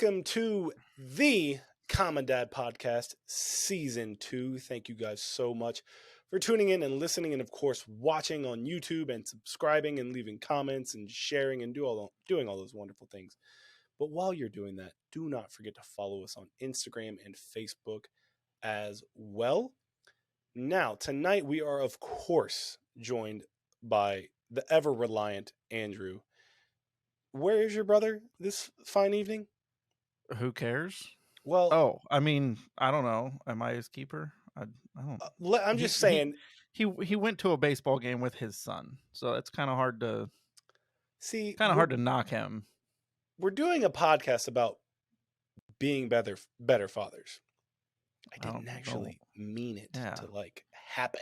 welcome to the Common Dad Podcast, Season 2. Thank you guys so much for tuning in and listening, and of course, watching on YouTube and subscribing and leaving comments and sharing and doing all those wonderful things. But while you're doing that, do not forget to follow us on Instagram and Facebook as well. Now, tonight we are, of course, joined by the ever-reliant Andrew. Where is your brother this fine evening? Who cares? Well, I don't know. Am I his keeper? I don't. I'm just saying. He went to a baseball game with his son, so it's kind of hard to hard to knock him. We're doing a podcast about being better fathers. I didn't actually mean it to happen.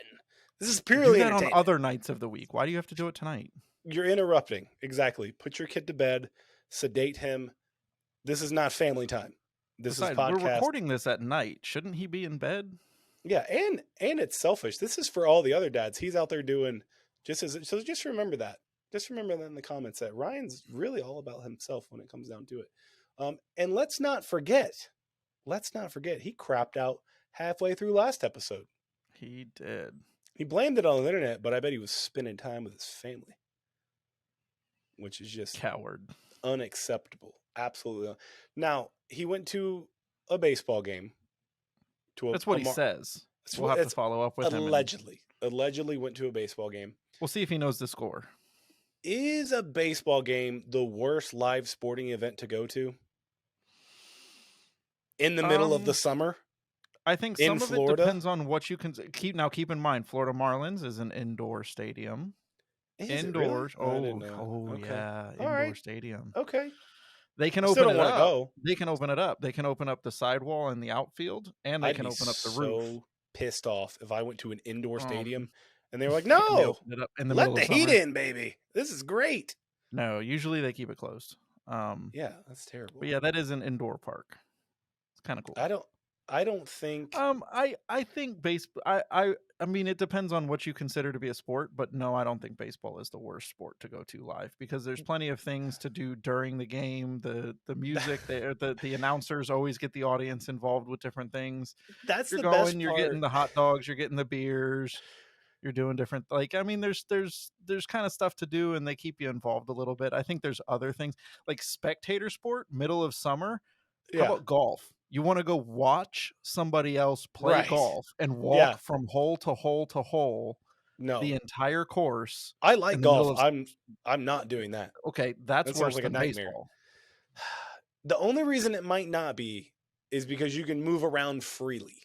This is purely entertainment. On other nights of the week. Why do you have to do it tonight? You're interrupting. Exactly. Put your kid to bed. Sedate him. This is not family time. Besides, is podcast. We're recording this at night. Shouldn't he be in bed? Yeah, and it's selfish. This is for all the other dads. He's out there doing so just remember that. Just remember that in the comments that Ryan's really all about himself when it comes down to it. And let's not forget, he crapped out halfway through last episode. He did. He blamed it on the internet, but I bet he was spending time with his family, which is just coward, unacceptable. Absolutely. Now, he went to a baseball game. That's what he says. We'll have to follow up with him. Allegedly went to a baseball game. We'll see if he knows the score. Is a baseball game the worst live sporting event to go to? In the middle of the summer? I think some of it depends on what you can keep. Now, keep in mind, Florida Marlins is an indoor stadium. Indoors. Really? Yeah. Indoor stadium. Okay. They can open it up. They can open it up. They can open up the sidewall and the outfield, and they can open up the roof. So pissed off if I went to an indoor stadium and they were like, "No, let the heat in, baby. This is great." No, usually they keep it closed. Yeah, that's terrible. But yeah, that is an indoor park. It's kind of cool. I don't think. I think baseball. I mean, it depends on what you consider to be a sport, but no, I don't think baseball is the worst sport to go to live because there's plenty of things to do during the game. The music, the announcers always get the audience involved with different things. That's you're the best part. You're getting the hot dogs. You're getting the beers. You're doing different. There's kind of stuff to do, and they keep you involved a little bit. I think there's other things like spectator sport, middle of summer. How about golf? You want to go watch somebody else play golf and walk from hole to hole to hole the entire course. I like golf. I'm not doing that. Okay, that worse than baseball. The only reason it might not be is because you can move around freely.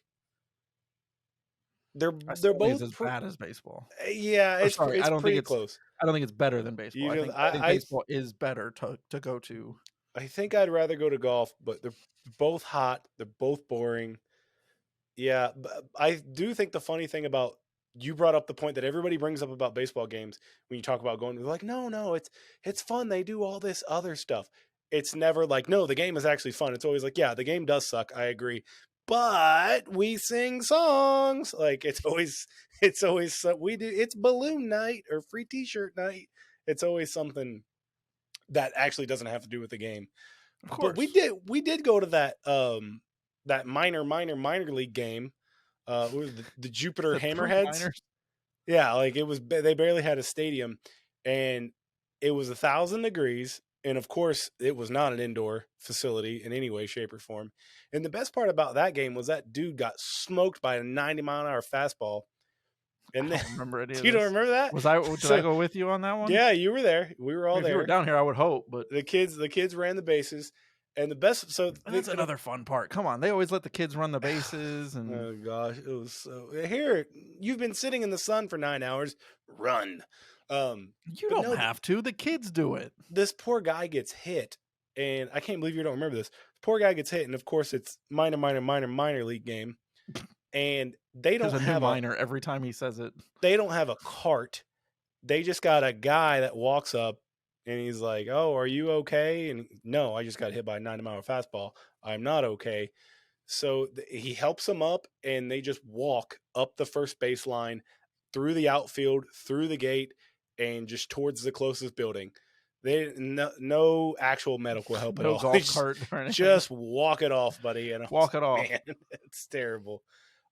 They're both as bad as baseball. Yeah, it's pretty close. I don't think it's better than baseball. I think baseball is better to go to. I think I'd rather go to golf, but they're both hot. They're both boring. Yeah, but I do think the funny thing about you brought up the point that everybody brings up about baseball games when you talk about going. They're like, no, it's fun. They do all this other stuff. It's never like, no, the game is actually fun. It's always like, yeah, the game does suck. I agree, but we sing songs. Like it's always we do. It's balloon night or free T-shirt night. It's always something that actually doesn't have to do with the game. Of course. But we did go to that minor league game. What was the Jupiter Hammerheads? Yeah, like it was. They barely had a stadium, and it was 1,000 degrees, and of course, it was not an indoor facility in any way, shape, or form. And the best part about that game was that dude got smoked by a 90-mile-an-hour fastball. And I don't remember any of you don't remember that? Did I go with you on that one? Yeah, you were there. We were all there. If you were down here, I would hope. But the kids ran the bases, and the best. So that's another fun part. Come on, they always let the kids run the bases. And oh gosh, it was so. Here, you've been sitting in the sun for 9 hours. Run. You don't have to. The kids do it. This poor guy gets hit, and I can't believe you don't remember this. Poor guy gets hit, and of course, it's minor league game. And they don't have a minor every time he says it. They don't have a cart. They just got a guy that walks up and he's like, "Oh, are you okay?" And no, I just got hit by a 90-mile fastball. I'm not okay. So he helps him up, and they just walk up the first baseline, through the outfield, through the gate, and just towards the closest building. No actual medical help at No all. golf Just, cart or anything. just walk it off, buddy. And I was Walk it like, off. man, it's terrible.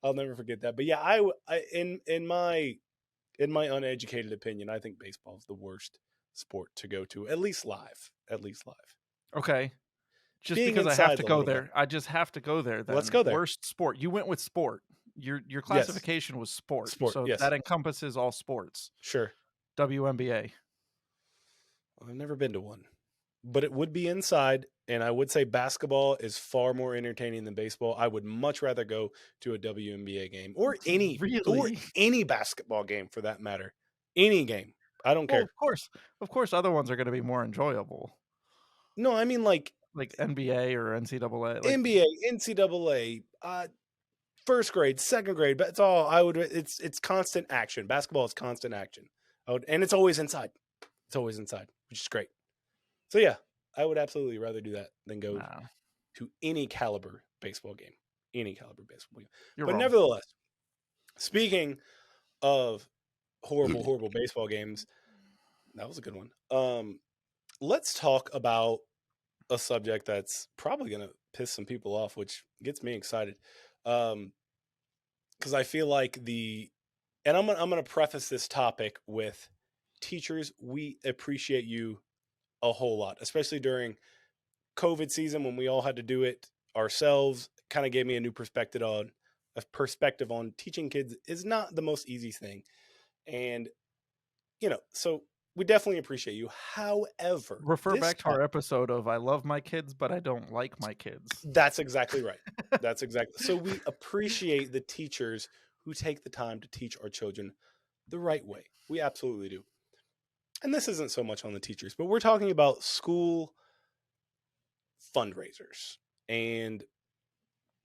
I'll never forget that. But yeah, in my uneducated opinion, I think baseball is the worst sport to go to, at least live. At least live. Okay. Just Being because I have inside to is a go little better. there. I just have to go there Let's then. go there. Worst sport. You went with sport. Your Yes, classification was sport. sport. So Yes, that encompasses all sports. sure. WNBA. I've never been to one, but it would be inside. And I would say basketball is far more entertaining than baseball. I would much rather go to a WNBA game or Really? any basketball game for that matter. Any game. I don't Well, care. of course, other ones are going to be more enjoyable, No, I mean like like NBA or NCAA. Like, NBA, NCAA, first grade, second grade. But it's all I would. It's constant action. Basketball is constant action. And it's always inside. It's always inside, which is great. So yeah, I would absolutely rather do that than go nah, to any caliber baseball game. Any caliber baseball game. you're But wrong. nevertheless, speaking of horrible, horrible baseball games, that was a good one. Let's talk about a subject that's probably gonna piss some people off, which gets me excited. Because I feel like and I'm gonna preface this topic with teachers, we appreciate you a whole lot, especially during COVID season when we all had to do it ourselves. Kind of gave me a perspective on teaching kids is not the most easy thing. And so we definitely appreciate you. However, Refer back to our episode of I love my kids, but I don't like my kids. that's exactly right. That's exactly. So we appreciate the teachers who take the time to teach our children the right way. We absolutely do. And this isn't so much on the teachers, but we're talking about school fundraisers. And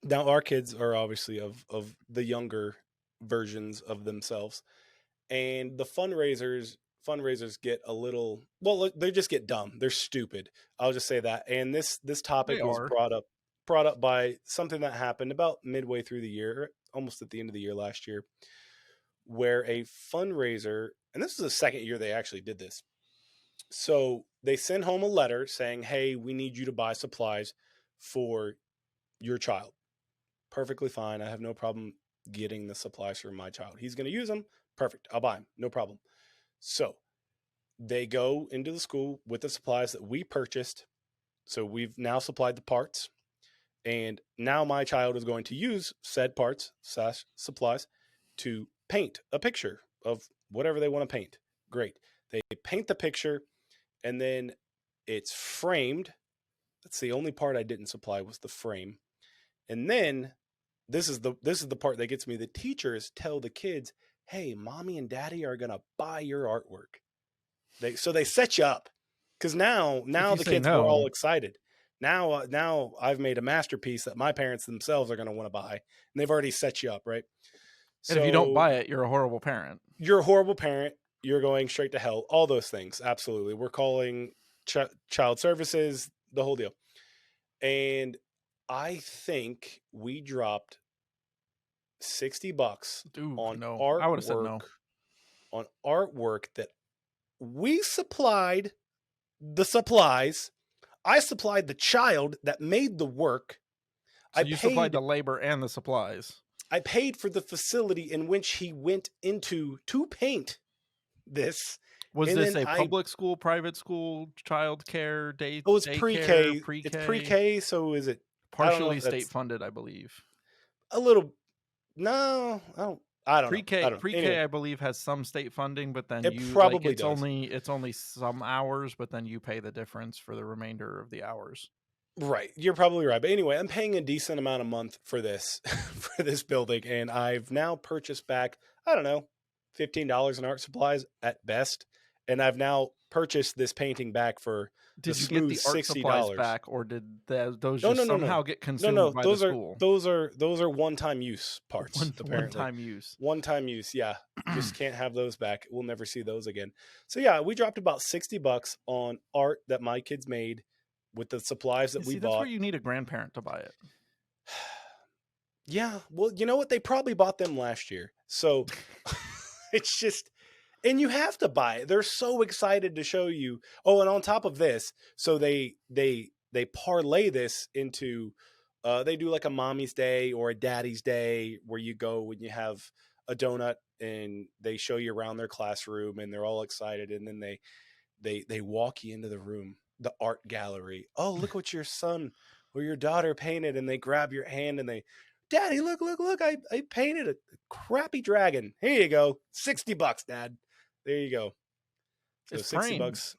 now our kids are obviously of the younger versions of themselves. And the fundraisers get a little, well, they just get dumb. They're stupid. I'll just say that. And this They topic was are. brought up by something that happened about midway through the year, almost at the end of the year last year, where a fundraiser, and this is the second year they actually did this. So they send home a letter saying, "Hey, we need you to buy supplies for your child." Perfectly fine. I have no problem getting the supplies for my child. He's going to use them. Perfect. I'll buy them. No problem. So they go into the school with the supplies that we purchased. So we've now supplied the parts. And now my child is going to use said parts / supplies to paint a picture of whatever they want to paint. Great. They paint the picture and then it's framed. That's the only part I didn't supply was the frame. And then this is the part that gets me. The teachers tell the kids, "Hey, mommy and daddy are gonna buy your artwork." So they set you up because If now you the say kids were all no, excited. Now I've made a masterpiece that my parents themselves are going to want to buy, and they've already set you up, right? and if you don't So buy it, you're a horrible parent. you're a horrible parent. You're going straight to hell. All those things, absolutely. We're calling child services, the whole deal. And I think we dropped $60 Dude, on no. I would have said artwork no. that we supplied the supplies. I supplied the child that made the work. So you supplied the labor and the supplies. I paid for the facility in which he went into to paint this. Was And this then a public school, private school, child care, it's daycare, pre-K. It's pre-K? pre-K, so is it I don't know Partially if state that's funded, I believe. a little no, I don't know. I Pre-K don't know. pre-K, Anyway, I believe, has some state funding, but then it you like probably does. it's only some hours, but then you pay the difference for the remainder of the hours. Right. You're probably right. But anyway, I'm paying a decent amount a month for this for this building and I've now purchased back, I don't know, $15 in art supplies at best. And I've now purchased this painting back for the Did you get smooth the art supplies $60. back, or did those No, no, just no, no. somehow get No, consumed no. by the school? Those are one-time use parts, One apparently. time use. One-time use, yeah. Just can't have those back. We'll never see those again. So yeah, we dropped about $60 on art that my kids made with the supplies that we See, that's where bought. you need a grandparent to buy it. Yeah, well, you know what? They probably bought them last year. So it's just And you have to buy it. They're so excited to show you. Oh, and on top of this, so they parlay this into they do like a mommy's day or a daddy's day where you go when you have a donut and they show you around their classroom and they're all excited and then they walk you into the room, the art gallery. Oh, look what your son or your daughter painted, and they grab your hand and they, Daddy, look, look, look! I painted a crappy dragon. Here you go, $60, Dad. There you go. So It's 60 framed. bucks.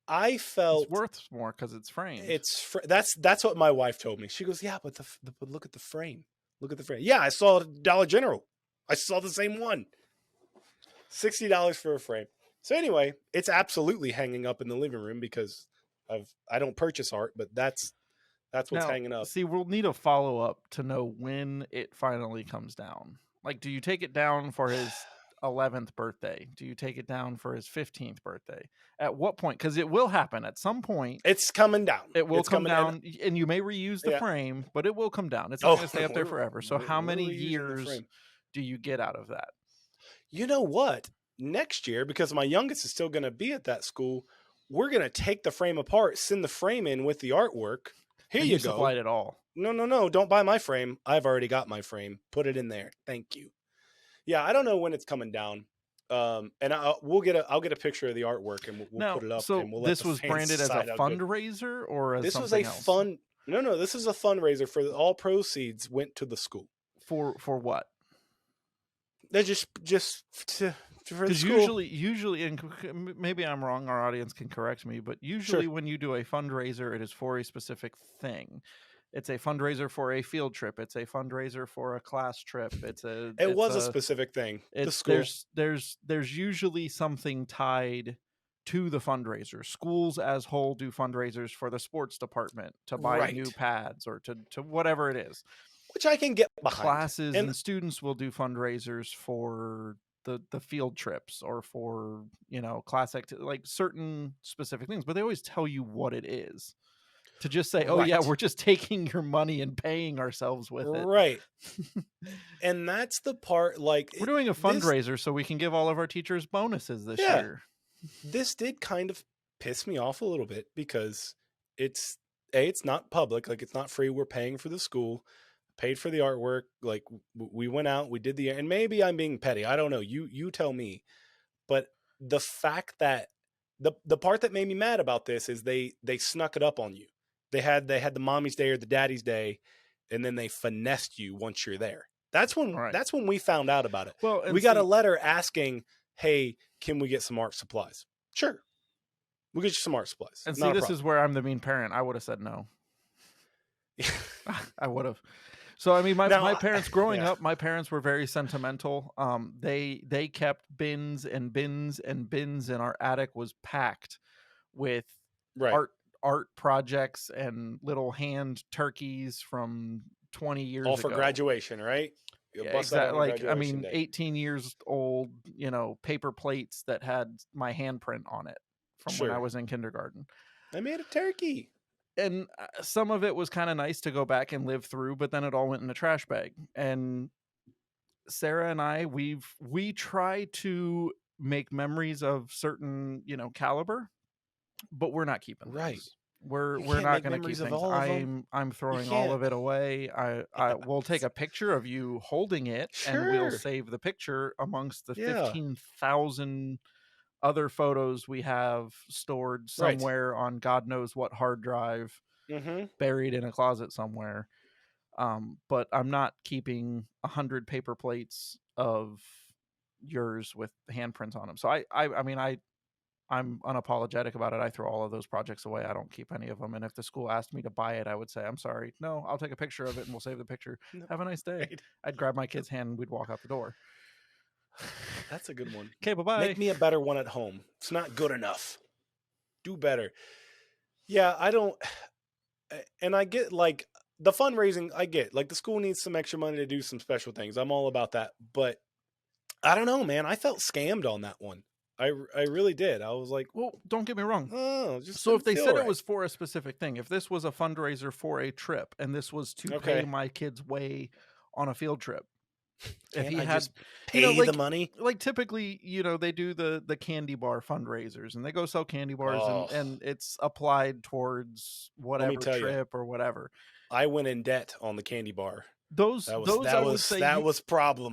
I It's felt worth more because it's framed. that's what my wife told me. She goes, yeah, but look at the frame. Look at the frame. Yeah, I saw it at Dollar General. I saw the same one. $60 for a frame. So anyway, it's absolutely hanging up in the living room because I don't purchase art, but that's what's Now, hanging up. see, we'll need a follow up to know when it finally comes down. Like, do you take it down for his 11th birthday? Do you take it down for his 15th birthday? At what point? Because it will happen at some point. It's coming down. It will It's come coming and down, and you may reuse the yeah. frame, but it will come down. It's not Oh, going to stay up there forever. So, how what are many we using the years frame? do you get out of that? You know what? Next year, because my youngest is still going to be at that school, we're going to take the frame apart, send the frame in with the artwork. Here And you you go. supplied it all. No, don't buy my frame. I've already got my frame. Put it in there. Thank you. Yeah, I don't know when it's coming down. And I'll get a picture of the artwork and we'll Now, put it up so and we'll let this the was fans branded as a decide how good. fundraiser or as This was a something else? no, this is a fundraiser for all proceeds went to the school. For what? They're just for the Because school. usually, and maybe I'm wrong. Our audience can correct me, but usually Sure. when you do a fundraiser, it is for a specific thing. It's a fundraiser for a field trip. It's a fundraiser for a class trip. It was a specific thing. The school. There's usually something tied to the fundraiser. Schools as whole do fundraisers for the sports department to buy new Right. pads or to whatever it is. Which I can get behind. Classes And and students will do fundraisers for the field trips or for class like certain specific things, but they always tell you what it is. To just say, oh yeah, right. we're just taking your money and paying ourselves with it. Right. And that's the part, like We're doing a this. fundraiser so we can give all of our teachers bonuses this Yeah, year. this did kind of piss me off a little bit because it's not public, like it's not free. We're paying for the school, paid for the artwork. Like we went out, we did and maybe I'm being petty. I don't know. You tell me. But the fact that the part that made me mad about this is they snuck it up on you. They had the mommy's day or the daddy's day, and then they finessed you once you're there. That's Right. when we found out about it. Well, and We got a letter asking, "Hey, can we get some art supplies?" Sure, we'll get you some art supplies. And Not see, a this problem. is where I'm the mean parent. I would have said no. I would have. So I mean, my parents growing up, my parents were very sentimental. They kept bins and bins and bins, and our attic was packed with right. art projects and little hand turkeys from 20 years All ago. for graduation, right? Yeah, exactly. Like, I mean, 18 years old, paper plates that had my handprint on it from when I was in kindergarten. I made a turkey. And some of it was kind of nice to go back and live through, but then it all went in a trash bag. And Sarah and I, we try to make memories of certain, caliber, but we're not keeping those. We're not going to keep things. I'm throwing all of it away. I will take a picture of you holding it, and we'll save the picture amongst the 15,000 other photos we have stored somewhere on God knows what hard drive, buried in a closet somewhere. But I'm not keeping 100 paper plates of yours with handprints on them. So I mean, I'm unapologetic about it. I throw all of those projects away. I don't keep any of them. And if the school asked me to buy it, I would say, I'm sorry. No, I'll take a picture of it and we'll save the picture. No, have a nice day. Right. I'd grab my kid's hand and we'd walk out the door. That's a good one. Okay, bye-bye. Make me a better one at home. It's not good enough. Do better. Yeah, I don't. And I get like the fundraising. I get like the school needs some extra money to do some special things. I'm all about that. But I don't know, man. I felt scammed on that one. I really did. I was like, well, don't get me wrong. Oh, so if they said it was for a specific thing, if this was a fundraiser for a trip and this was to pay my kid's way on a field trip, If Can't he I had, just pay the money? like typically, they do the candy bar fundraisers and they go sell candy bars Oh, and it's applied towards let me whatever tell you, trip or whatever. I went in debt on the candy bar. Those That was those that I would was say that was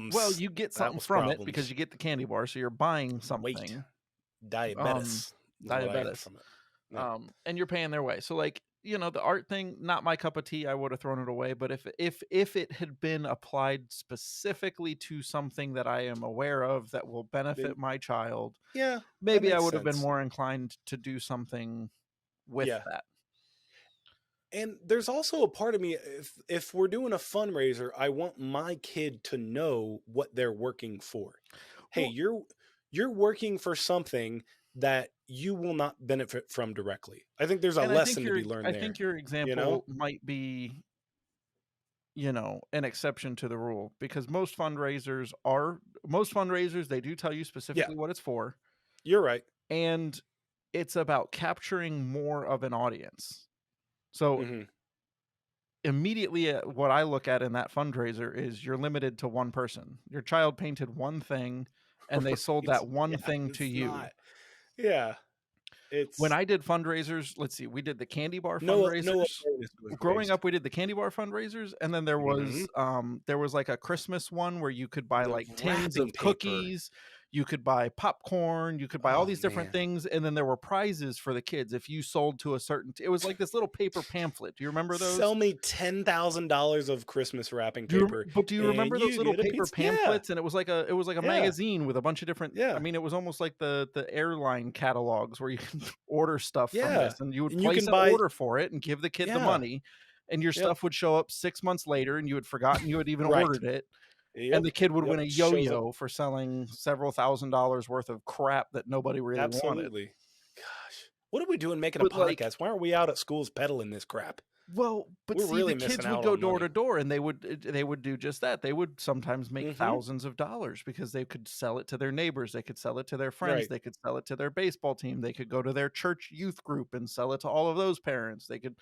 well, problems. you get That something was from it because problems. you get the candy bar, so you're buying Weight, something. Um, diabetes is what I got Diabetes. from it. Yeah. And you're paying their way. So like, the art thing, not my cup of tea. I would have thrown it away. But if it had been applied specifically to something that I am aware of that will Then benefit my child, yeah, that maybe I makes would have been sense. more inclined to do something with Yeah. that. And there's also a part of me, if we're doing a fundraiser, I want my kid to know what they're working for. Hey, Well, you're working for something that you will not benefit from directly. I think there's a and lesson to be I learned think there, your you know? example might be, an exception to the rule because most fundraisers they do tell you Yeah, specifically what it's for, you're right. and it's about capturing more of an audience. So Mhm. immediately what I look at in that fundraiser is you're limited to one person. Your child painted one thing and they sold Right. that one Yeah, thing to it's you. not. Yeah, When it's I did fundraisers, let's see, we did the candy bar no fundraisers. awareness was Growing raised. up, we did the candy bar fundraisers, and then Mhm. there was like a Christmas one where you could buy The like tins wrapping of paper. cookies, you could buy popcorn, you could buy all Oh, these different man. things, and then there were prizes for the kids if you sold to a certain it was like this little paper pamphlet. Do you remember Sell those? me $10,000 of Christmas wrapping Do you paper, do you and remember those you little get a paper pizza. Yeah, pamphlets? And it was like a yeah, magazine with a bunch of different I yeah, mean, it was almost like the airline catalogs where you can order stuff from yeah, this, and you would and you place can an buy. order for it and give the kid the Yeah, money, and your yep, stuff would show up 6 months later, and you had forgotten you had even right. ordered it, and Yep, the kid would yep, win a shows up. yo-yo for selling several $1,000s worth of crap that nobody really wanted. Absolutely. Gosh, what are we doing making a But, like podcast? Why aren't we out at schools peddling this crap? well, but We're see, the really missing kids would out go on door to money. door and they would do just that. They would sometimes make Mhm. thousands of dollars because they could sell it to their neighbors, they could sell it to their friends, Right. they could sell it to their baseball team, they could go to their church youth group and sell it to all of those parents. They could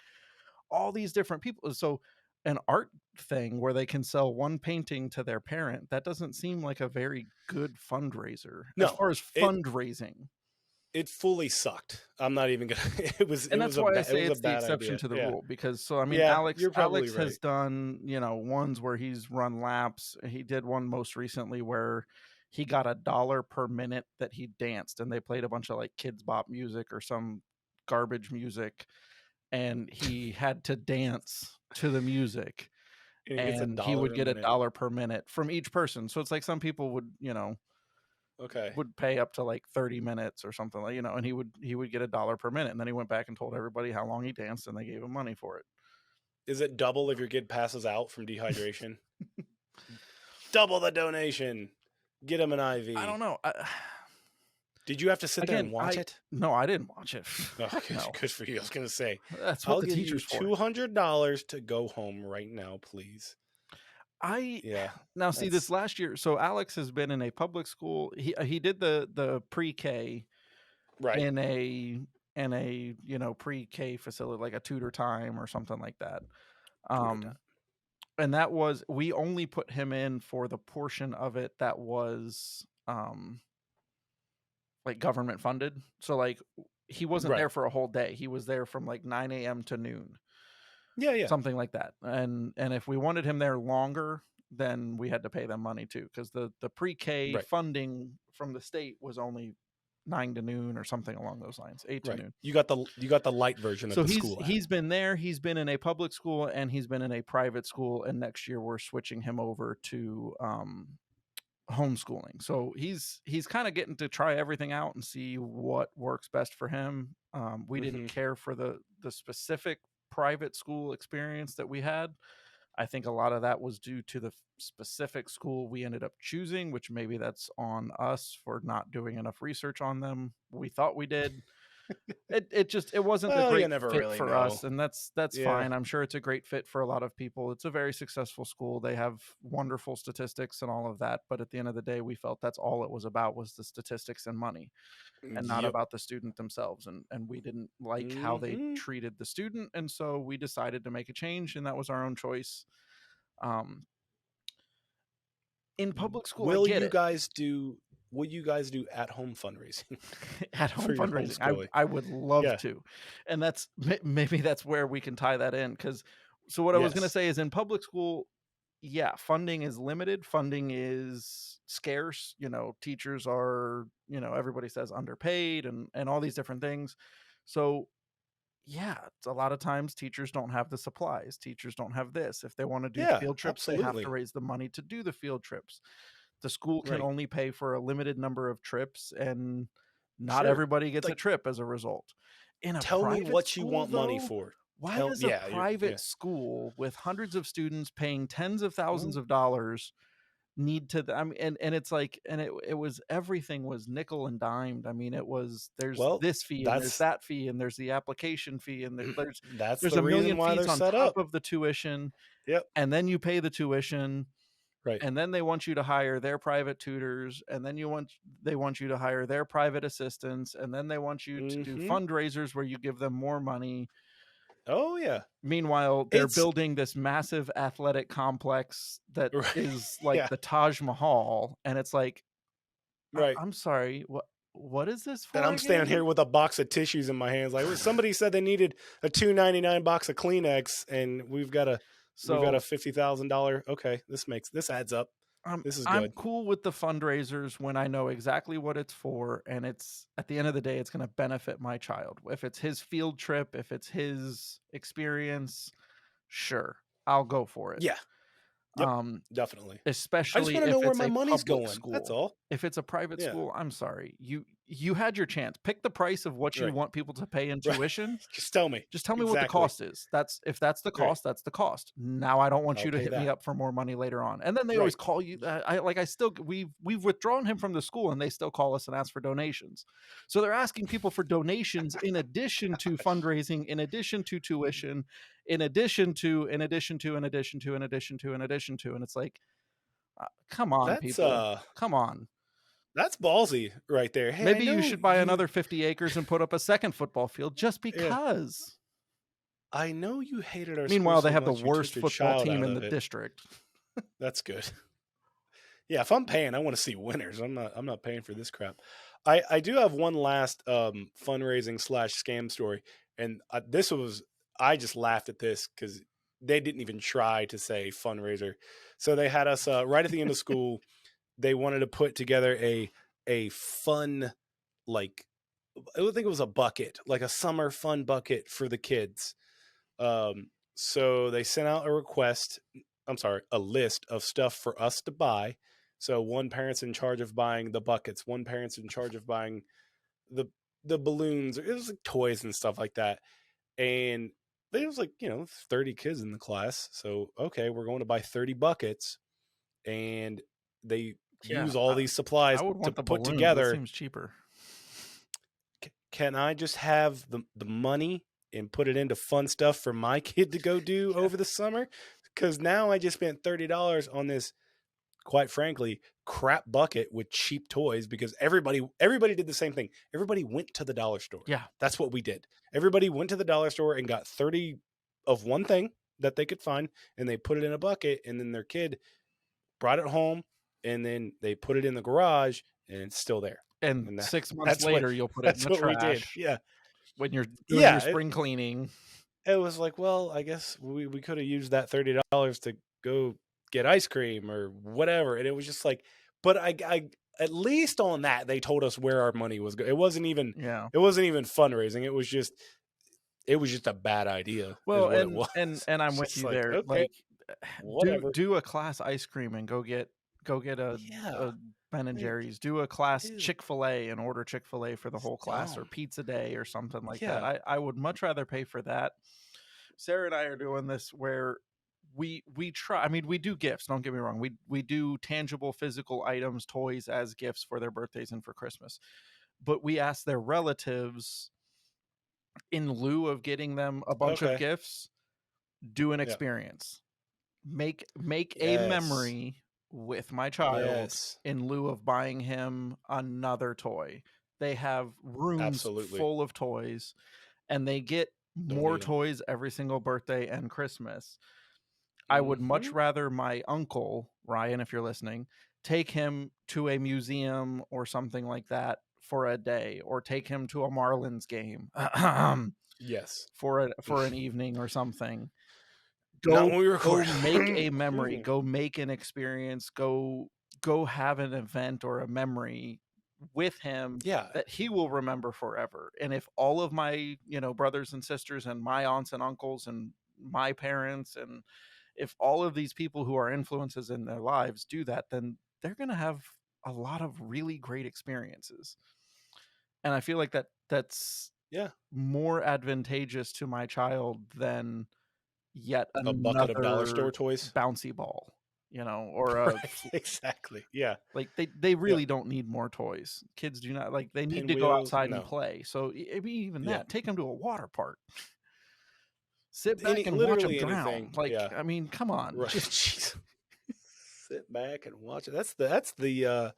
all these different people. So an art thing where they can sell one painting to their parent, that doesn't seem like a very good fundraiser as No, far as it fundraising. it fully sucked. I'm not even gonna. And that's why I It say was a it's the bad exception idea. to the Yeah, rule because so I mean yeah, you're probably Alex has right. done, ones where he's run laps. He did one most recently where he got $1 per minute that he danced and they played a bunch of like kids bop music or some garbage music and he had to dance to the music And he gets a and he would dollar a get a minute. dollar per minute from each person. So it's like some people would, Okay. would pay up to like 30 minutes or something like, and he would get $1 per minute. And then he went back and told everybody how long he danced and they gave him money for it. Is it double if your kid passes out from dehydration? Double the donation. Get him an I IV. don't know. Did you have to sit there and Again, watch it? no, I didn't watch it. Oh, Heck good, no. good for you. I was gonna say, That's what I'll the give you teacher's for. $200 to go home right now, please. I Yeah, now see this that's last year. So Alex has been in a public school. He did the pre-K right. in a pre-K facility like a tutor time or something like that. Tutor time. Um and that was we only put him in for the portion of it that was like government funded. So like he wasn't Right. there for a whole day. He was there from like 9 a.m. to noon, Yeah, yeah. something like that. And if we wanted him there longer, then we had to pay them money too, because the pre-K Right. funding from the state was only 9 to noon or something along those lines, 8 to Right. noon. You got the light version of So the school app. he's been there. He's been in a public school and he's been in a private school. And next year we're switching him over to homeschooling. So he's kind of getting to try everything out and see what works best for him. We didn't Hmm. care for the specific private school experience that we had. I think a lot of that was due to the specific school we ended up choosing, which maybe that's on us for not doing enough research on them. We thought we did. It just it wasn't the Well, you great never fit really for know. us, and that's Yeah. fine. I'm sure it's a great fit for a lot of people. It's a very successful school. They have wonderful statistics and all of that, but at the end of the day, we felt that's all it was about was the statistics and money and not Yep. about the student themselves. And we didn't like how they Hmm. treated the student, and so we decided to make a change, and that was our own choice. Um, In public school, I Will get you it. guys do will you guys do at home fundraising At for home your fundraising, homeschooling? I would love Yeah. to, and that's maybe that's where we can tie that in. Because so what I was gonna Yes. say is in public school, yeah, funding is limited, funding is scarce, teachers are, everybody says underpaid and all these different things. So, yeah, it's a lot of times teachers don't have the supplies, teachers don't have this. If they wanna do Yeah, field trips, they have to absolutely. raise the money to do the field trips. The school can Right. only pay for a limited number of trips, and not Sure. everybody gets a Like, trip as a result. In a tell me private what you school, want money though, for. why Tell does a yeah, you're private yeah. school with hundreds of students paying tens of thousands Well of dollars need to I mean, and it's like and it was everything was nickel and dimed. I mean, it was there's well, this fee and there's that's that fee and there's the application fee and that's there's the a million reason why fees they're on set top up. of the tuition, Yep. and then you pay the tuition, Right. and then they want you to hire their private tutors, and then they want you to hire their private assistants, and then they want you to do Mhm. fundraisers where you give them more money. Oh, yeah. Meanwhile, they're It's building this massive athletic complex that right. is like Yeah, the Taj Mahal, and it's like, right. I'm sorry, what is this And for I'm standing again? here with a box of tissues in my hands like, "Well, somebody said they needed a 2.99 box of Kleenex, and we've got a So $50,000. Okay, this adds up. This is I'm good." cool with the fundraisers when I know exactly what it's for, and it's at the end of the day, it's going to benefit my child. If it's his field trip, if it's his experience, sure, I'll go for it. Yeah. Yep. Um, Definitely. I just Especially wanna know if where it's my a money's public going. That's school. all. If it's a private Yeah. school, I'm sorry. You had your chance. Pick the price of what you Right. want people to pay in Right. tuition. Just tell me. Just tell me what the Exactly. cost is. That's if that's the Right. cost, that's the cost. Now I don't want I'll you to pay hit me that. up for more money later on. And then they always Right. call you. I still we've withdrawn him from the school, and they still call us and ask for donations. So they're asking people for donations in addition to fundraising, in addition to tuition, in addition to, in addition to, in addition to, in addition to, and it's like, come on, That's, people, come on. that's ballsy right there. "Hey, I Maybe you know should buy you" another 50 acres and put up a second football field just Yeah. because. "I know you hated our school Meanwhile, they so have the much you took worst your football child team out in of the it." district. That's good. Yeah, if I'm paying, I wanna see winners. I'm not paying for this crap. I do have one last, fundraising/scam story, and, this was I just laughed at this because they didn't even try to say fundraiser. So they had us, right at the end of school, they wanted to put together a fun, like, I would think it was a bucket, like a summer fun bucket for the kids. So they sent out a request. I'm sorry, a list of stuff for us to buy. So one parent's in charge of buying the buckets. One parent's in charge of buying the the balloons. It was like toys and stuff like that. And there was like 30 kids in the class. So okay, we're going to buy 30 buckets, and they Yeah, use all these supplies I would to want the put balloons, that together. seems cheaper. Can I just have the money and put it into fun stuff for my kid to go do Yeah. over the summer? Because now I just spent $30 on this, quite frankly, crap bucket with cheap toys. Because everybody did the same thing. Everybody went to the dollar store. Yeah, That's what we did. Everybody went to the dollar store and got 30 of one thing that they could find, and they put it in a bucket, and then their kid brought it home, and then they put it in the garage, and it's still there. and And 6 months that's what later, you'll put it in that's the what we did. trash Yeah. when you're doing your Yeah, spring cleaning. it was like, well, I guess we could have used that $30 to go get ice cream or whatever. And it was just like, but I at least on that they told us where our money was going. Yeah. It wasn't even fundraising. It was just a bad idea, is Well, what it and was. I'm It's with just you like, there, okay, like, whatever. do a class ice cream and go get Yeah, a Ben& and like, Jerry's, do a class dude, Chick-fil-A and order Chick-fil-A for the it's whole class or dumb. pizza day or something like that. Yeah. I would much rather pay for that. Sarah and I are doing this where we try. I mean, we do gifts, don't get me wrong. We do tangible physical items, toys as gifts for their birthdays and for Christmas. But we ask their relatives, in lieu of getting them a bunch of Okay. gifts, do an Yeah. experience. Make a Yes. memory with my child Yes. in lieu of buying him another toy. They have rooms Absolutely. full of toys, and they get Don't more need them. toys every single birthday and Christmas. I would much Mhm. rather my uncle, Ryan, if you're listening, take him to a museum or something like that for a day, or take him to a Marlins game Yes. for an evening or something. Not Go when we go record. make a Excuse memory, me. go make an experience, go have an event or a memory with him Yeah. that he will remember forever. And if all of my, brothers and sisters and my aunts and uncles and my parents, and if all of these people who are influences in their lives do that, then they're going to have a lot of really great experiences. And I feel like that's Yeah. more advantageous to my child than yet A bucket of dollar store another toys. bouncy ball, or Right. Exactly. Yeah. like they Yep. really don't need more toys. Kids do not, like, they need to go Pinwheels. outside and No. play. So even Yeah. that, take them to a water park. Sit back Any and watch them literally drown. anything. Like, Yeah. I mean, come on. Right. Just Jeez. Sit back and watch it. That's the I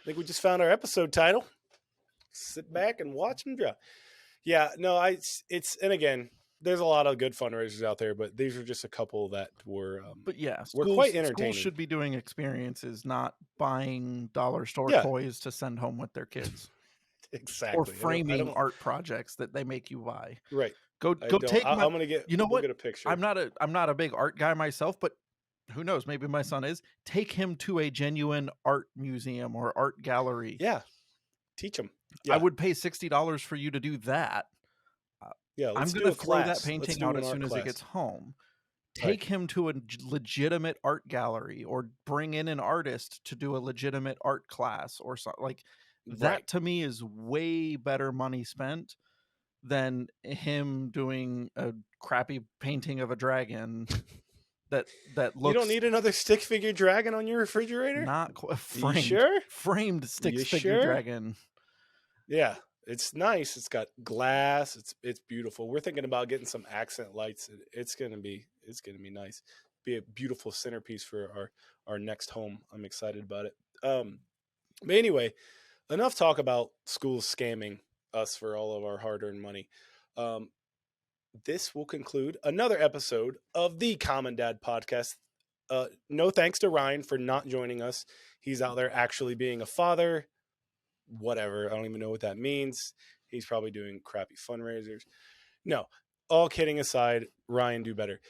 think we just found our episode title. Sit back and watch them draw. Yeah, no, it's and again, there's a lot of good fundraisers out there, but these are just a couple that but yeah, were quite schools entertaining. should be doing experiences, not buying dollar store Yeah, toys to send home with their kids, or exactly. I framing don't art projects that they make you buy. right. I Go don't take my I'm gonna get You know we'll what? get a picture. I'm not a big art guy myself, but who knows? Maybe my son is. Take him to a genuine art museum or art gallery. Yeah, teach them. I Yeah, would pay $60 for you to do that. Uh, yeah. I'm Let's do gonna a throw that class. Let's painting do out an as art soon as it gets class. home. Right, Take him to a legitimate art gallery, or bring in an artist to do a legitimate art class, or something like right. that. To me is way better money spent than him doing a crappy painting of a dragon that You don't looks need another stick figure dragon on your refrigerator. not You framed sure? framed You six figure sure? dragon. Yeah, it's nice. It's got glass. It's beautiful. We're thinking about getting some accent lights. It's gonna be nice. Be a beautiful centerpiece for our next home. I'm excited about it. But anyway, enough talk about schools scamming us for all of our hard-earned money. Um, this will conclude another episode of the Common Dad podcast. No thanks to Ryan for not joining us. He's out there actually being a father. Whatever. I don't even know what that means. He's probably doing crappy fundraisers. No, all kidding aside, Ryan, do better.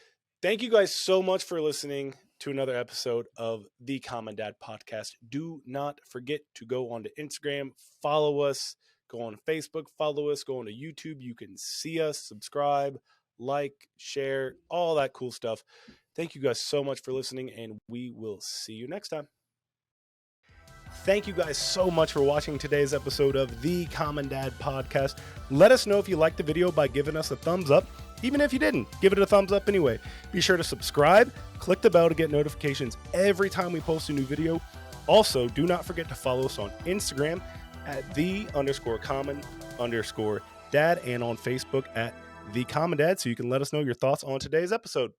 Thank you guys so much for listening to another episode of the Common Dad podcast. Do not forget to go onto Instagram, follow us, go on Facebook, follow us, go onto YouTube. You can see us, subscribe, like, share, all that cool stuff. Thank you guys so much for listening, and we will see you next time. Thank you guys so much for watching today's episode of the Common Dad podcast. Let us know if you liked the video by giving us a thumbs up. Even if you didn't, give it a thumbs up anyway. Be sure to subscribe, click the bell to get notifications every time we post a new video. Also, do not forget to follow us on Instagram at _common_dad and on Facebook at the Common Dad so you can let us know your thoughts on today's episode.